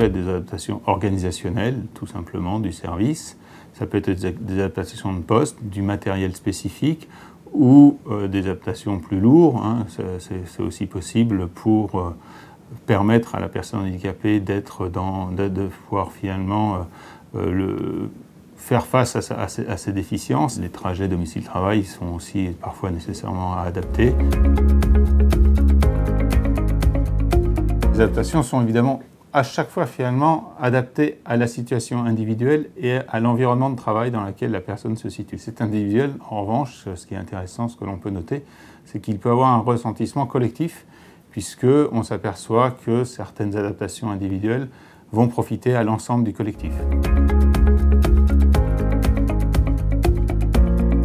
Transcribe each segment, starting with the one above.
peut être des adaptations organisationnelles, tout simplement, du service. Ça peut être des adaptations de poste, du matériel spécifique ou des adaptations plus lourdes. Hein. C'est aussi possible pour permettre à la personne handicapée de pouvoir finalement faire face à ses déficiences. Les trajets domicile-travail sont aussi parfois nécessairement adaptés. Les adaptations sont évidemment à chaque fois finalement adaptées à la situation individuelle et à l'environnement de travail dans lequel la personne se situe. C'est individuel, en revanche, ce qui est intéressant, ce que l'on peut noter, c'est qu'il peut avoir un ressentiment collectif, puisqu'on s'aperçoit que certaines adaptations individuelles vont profiter à l'ensemble du collectif.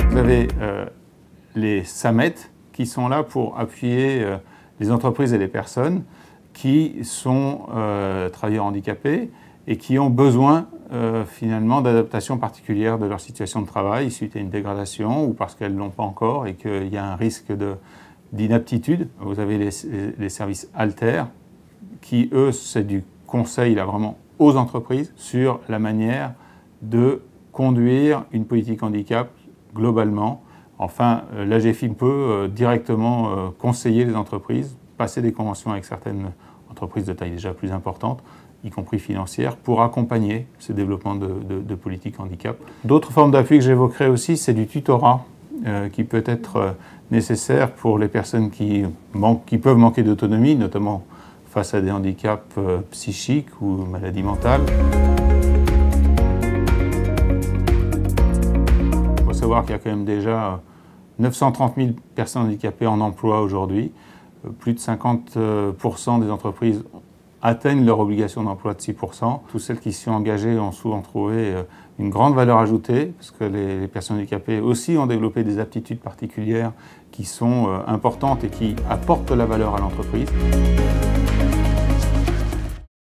Vous avez les SAMET qui sont là pour appuyer les entreprises et les personnes qui sont travailleurs handicapés et qui ont besoin finalement d'adaptations particulières de leur situation de travail suite à une dégradation ou parce qu'elles ne l'ont pas encore et qu'il y a un risque d'inaptitude. Vous avez les services Alter qui, eux, c'est du conseil là, vraiment aux entreprises sur la manière de conduire une politique handicap globalement. Enfin, l'AGFIP peut directement conseiller les entreprises, passer des conventions avec certaines entreprises de taille déjà plus importante, y compris financières, pour accompagner ce développement de politique handicap. D'autres formes d'appui que j'évoquerai aussi, c'est du tutorat qui peut être nécessaire pour les personnes qui peuvent manquer d'autonomie, notamment face à des handicaps psychiques ou maladies mentales. Il faut savoir qu'il y a quand même déjà 930 000 personnes handicapées en emploi aujourd'hui. Plus de 50% des entreprises atteignent leur obligation d'emploi de 6%. Toutes celles qui s'y sont engagées ont souvent trouvé une grande valeur ajoutée, parce que les personnes handicapées aussi ont développé des aptitudes particulières qui sont importantes et qui apportent de la valeur à l'entreprise.